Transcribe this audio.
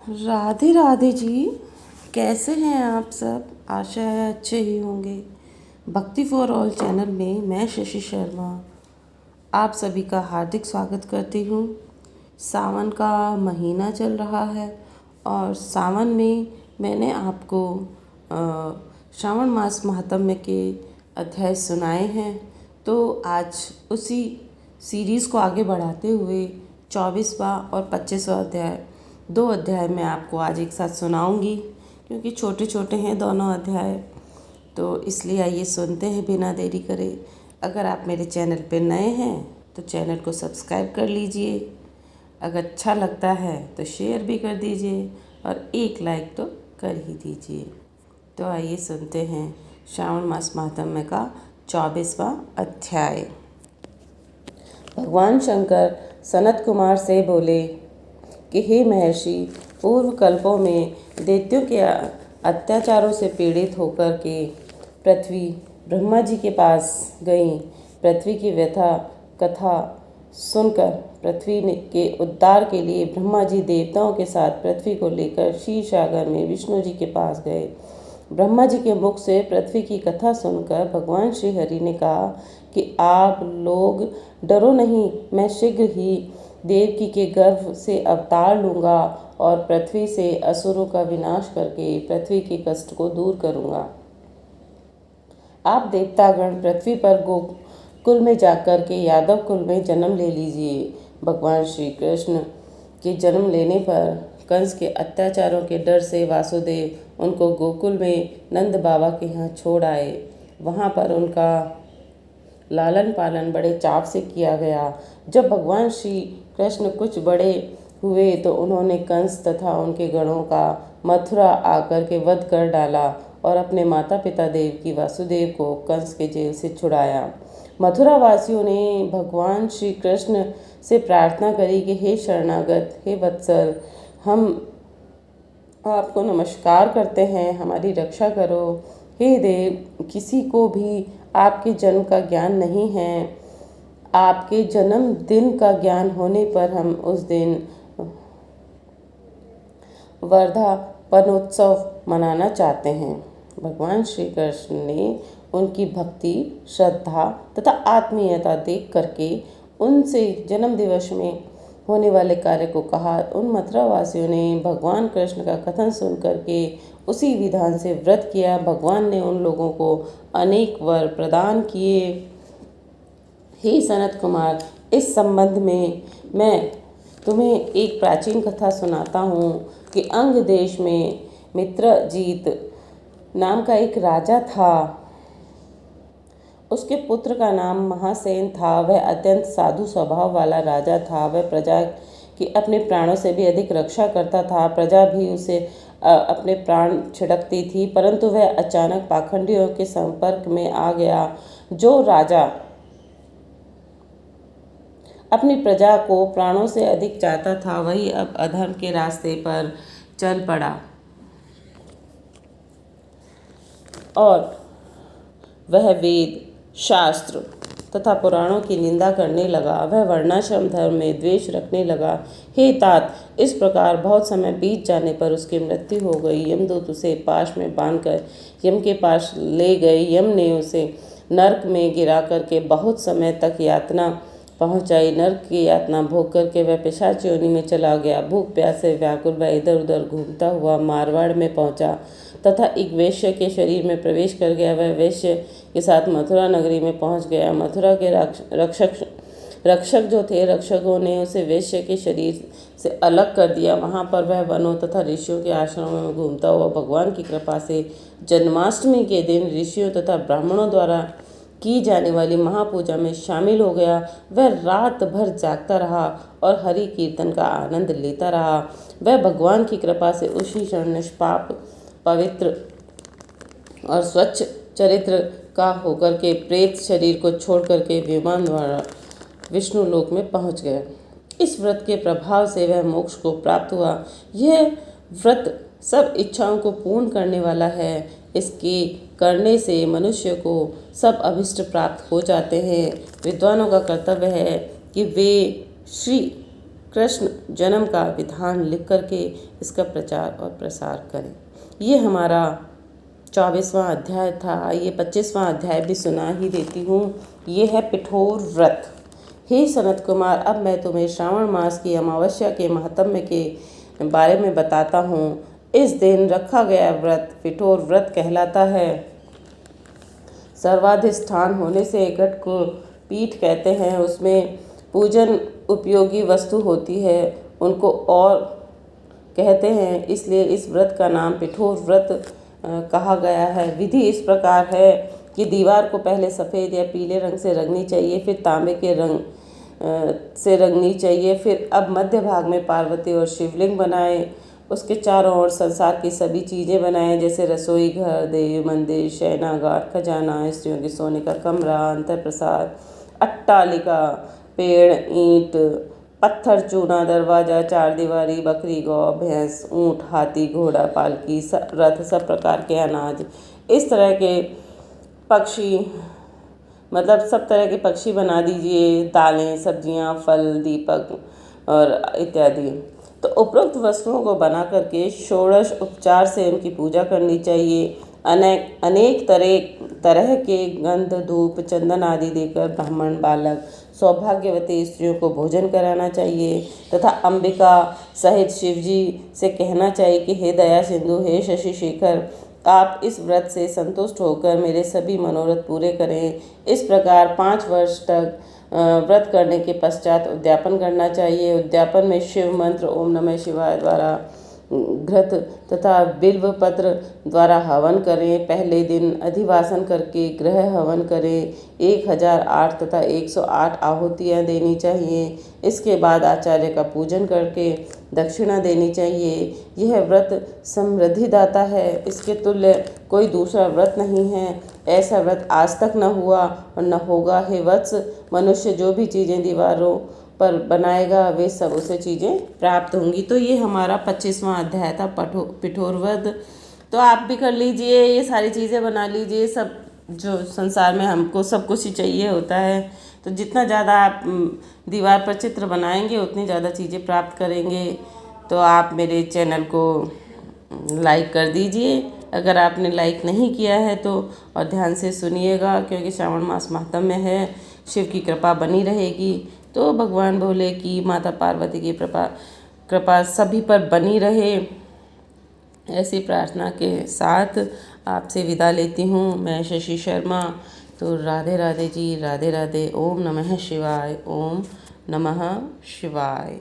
राधे राधे जी। कैसे हैं आप सब? आशा है अच्छे ही होंगे। भक्ति फॉर ऑल चैनल में मैं शशि शर्मा आप सभी का हार्दिक स्वागत करती हूँ। सावन का महीना चल रहा है और सावन में मैंने आपको श्रावण मास महात्म्य के अध्याय सुनाए हैं। तो आज उसी सीरीज़ को आगे बढ़ाते हुए 24वां और 25वां अध्याय, 2 अध्याय मैं आपको आज एक साथ सुनाऊंगी क्योंकि छोटे छोटे हैं दोनों अध्याय। तो इसलिए आइए सुनते हैं बिना देरी करे। अगर आप मेरे चैनल पर नए हैं तो चैनल को सब्सक्राइब कर लीजिए। अगर अच्छा लगता है तो शेयर भी कर दीजिए और एक लाइक तो कर ही दीजिए। तो आइए सुनते हैं श्रावण मास महात्म्य का 24वां अध्याय। भगवान शंकर सनत कुमार से बोले कि हे महर्षि, पूर्व कल्पों में दैत्यों के अत्याचारों से पीड़ित होकर के पृथ्वी ब्रह्मा जी के पास गई। पृथ्वी की व्यथा कथा सुनकर पृथ्वी के उद्धार के लिए ब्रह्मा जी देवताओं के साथ पृथ्वी को लेकर क्षीर सागर में विष्णु जी के पास गए। ब्रह्मा जी के मुख से पृथ्वी की कथा सुनकर भगवान श्री हरि ने कहा कि आप लोग डरो नहीं, मैं शीघ्र ही देवकी के गर्भ से अवतार लूँगा और पृथ्वी से असुरों का विनाश करके पृथ्वी के कष्ट को दूर करूँगा। आप देवतागण पृथ्वी पर गोकुल में जाकर के यादव कुल में जन्म ले लीजिए। भगवान श्री कृष्ण के जन्म लेने पर कंस के अत्याचारों के डर से वासुदेव उनको गोकुल में नंद बाबा के यहाँ छोड़ आए। वहाँ पर उनका लालन पालन बड़े चाव से किया गया। जब भगवान श्री कृष्ण कुछ बड़े हुए तो उन्होंने कंस तथा उनके गणों का मथुरा आकर के वध कर डाला और अपने माता पिता देवकी वासुदेव को कंस के जेल से छुड़ाया। मथुरा वासियों ने भगवान श्री कृष्ण से प्रार्थना करी कि हे शरणागत, हे वत्सल, हम आपको नमस्कार करते हैं, हमारी रक्षा करो। हे देव, किसी को भी आपके जन्म का ज्ञान नहीं है। आपके जन्म दिन का ज्ञान होने पर हम उस दिन वर्धापनोत्सव मनाना चाहते हैं। भगवान श्री कृष्ण ने उनकी भक्ति, श्रद्धा तथा आत्मीयता देख करके उनसे जन्म दिवस में होने वाले कार्य को कहा। उन मथुरावासियों ने भगवान कृष्ण का कथन सुन करके उसी विधान से व्रत किया। भगवान ने उन लोगों को अनेक वर प्रदान किए। हे सनत कुमार, इस संबंध में मैं तुम्हें एक प्राचीन कथा सुनाता हूँ कि अंग देश में मित्रजीत नाम का एक राजा था। उसके पुत्र का नाम महासेन था। वह अत्यंत साधु स्वभाव वाला राजा था। वह प्रजा की अपने प्राणों से भी अधिक रक्षा करता था। प्रजा भी उसे अपने प्राण छिड़कती थी, परंतु वह अचानक पाखंडियों के संपर्क में आ गया। जो राजा अपनी प्रजा को प्राणों से अधिक चाहता था, वही अब अधर्म के रास्ते पर चल पड़ा और वह वेद, शास्त्र तथा पुराणों की निंदा करने लगा। वह वर्णाश्रम धर्म में द्वेष रखने लगा। हे तात, इस प्रकार बहुत समय बीत जाने पर उसकी मृत्यु हो गई। यमदूत उसे पाश में बांधकर यम के पास ले गए। यम ने उसे नरक में गिरा करके बहुत समय तक यातना पहुंचाई। नरक की यातना भोग करके वह पिशाच योनि में चला गया। भूख प्यास से व्याकुल वह इधर उधर घूमता हुआ मारवाड़ में पहुंचा तथा एक वेश्य के शरीर में प्रवेश कर गया। वह वेश्य के साथ मथुरा नगरी में पहुंच गया। मथुरा के रक्षक जो थे, रक्षकों ने उसे वेश्य के शरीर से अलग कर दिया। वहां पर वह वनों तथा ऋषियों के आश्रमों में घूमता हुआ भगवान की कृपा से जन्माष्टमी के दिन ऋषियों तथा ब्राह्मणों द्वारा की जाने वाली महापूजा में शामिल हो गया। वह रात भर जागता रहा और हरि कीर्तन का आनंद लेता रहा। वह भगवान की कृपा से उसी क्षण निष्पाप, पवित्र और स्वच्छ चरित्र का होकर के प्रेत शरीर को छोड़ करके विमान द्वारा विष्णु लोक में पहुंच गया। इस व्रत के प्रभाव से वह मोक्ष को प्राप्त हुआ। यह व्रत सब इच्छाओं को पूर्ण करने वाला है। इसके करने से मनुष्य को सब अभिष्ट प्राप्त हो जाते हैं। विद्वानों का कर्तव्य है कि वे श्री कृष्ण जन्म का विधान लिख करके इसका प्रचार और प्रसार करें। ये हमारा 24वां अध्याय था। ये 25वां अध्याय भी सुना ही देती हूँ। ये है पिठोर व्रत। हे सनत कुमार, अब मैं तुम्हें श्रावण मास की अमावस्या के महात्म्य के बारे में बताता हूँ। इस दिन रखा गया व्रत पिठोर व्रत कहलाता है। सर्वाधिष्ठान होने से घट को पीठ कहते हैं। उसमें पूजन उपयोगी वस्तु होती है, उनको और कहते हैं, इसलिए इस व्रत का नाम पिठोर व्रत कहा गया है। विधि इस प्रकार है कि दीवार को पहले सफ़ेद या पीले रंग से रंगनी चाहिए, फिर तांबे के रंग से रंगनी चाहिए। फिर अब मध्य भाग में पार्वती और शिवलिंग बनाए। उसके चारों ओर संसार की सभी चीज़ें बनाएं, जैसे रसोई घर, देव मंदिर, शयनागार, खजाना, स्त्रियों के सोने का कमरा, अंतर प्रसाद, अट्टालिका, पेड़, ईंट, पत्थर, चूना, दरवाजा, चार दीवारी, बकरी, गौ, भैंस, ऊँट, हाथी, घोड़ा, पालकी, रथ, सब प्रकार के अनाज, इस तरह के पक्षी, मतलब सब तरह के पक्षी बना दीजिए, दालें, सब्जियां, फल, दीपक और इत्यादि। तो उपरोक्त वस्तुओं को बना करके षोडश उपचार से उनकी पूजा करनी चाहिए। अनेक तरह के गंध, धूप, चंदन आदि देकर ब्राह्मण, बालक, सौभाग्यवती स्त्रियों को भोजन कराना चाहिए तथा अंबिका सहित शिवजी से कहना चाहिए कि हे दया सिंधु, हे शशि शेखर, आप इस व्रत से संतुष्ट होकर मेरे सभी मनोरथ पूरे करें। इस प्रकार 5 वर्ष तक व्रत करने के पश्चात उद्यापन करना चाहिए। उद्यापन में शिव मंत्र ओम नमः शिवाय द्वारा घृत तथा बिल्व पत्र द्वारा हवन करें। पहले दिन अधिवासन करके ग्रह हवन करें। 1008 तथा 108 आहुतियाँ देनी चाहिए। इसके बाद आचार्य का पूजन करके दक्षिणा देनी चाहिए। यह व्रत समृद्धि दाता है, इसके तुल्य कोई दूसरा व्रत नहीं है। ऐसा व्रत आज तक न हुआ और न होगा। हे वत्स, मनुष्य जो भी चीज़ें दीवारों पर बनाएगा वे सब उसे चीज़ें प्राप्त होंगी। तो ये हमारा 25वां अध्याय था पिठोर व्रत। तो आप भी कर लीजिए, ये सारी चीज़ें बना लीजिए। सब जो संसार में हमको सब कुछ ही चाहिए होता है, तो जितना ज़्यादा आप दीवार पर चित्र बनाएंगे उतनी ज़्यादा चीज़ें प्राप्त करेंगे। तो आप मेरे चैनल को लाइक कर दीजिए अगर आपने लाइक नहीं किया है तो, और ध्यान से सुनिएगा क्योंकि श्रावण मास महात्म्य है। शिव की कृपा बनी रहेगी। तो भगवान भोले की, माता पार्वती की कृपा सभी पर बनी रहे, ऐसी प्रार्थना के साथ आपसे विदा लेती हूँ। मैं शशि शर्मा। तो राधे राधे जी, राधे राधे। ओम नमः शिवाय, ओम नमः शिवाय।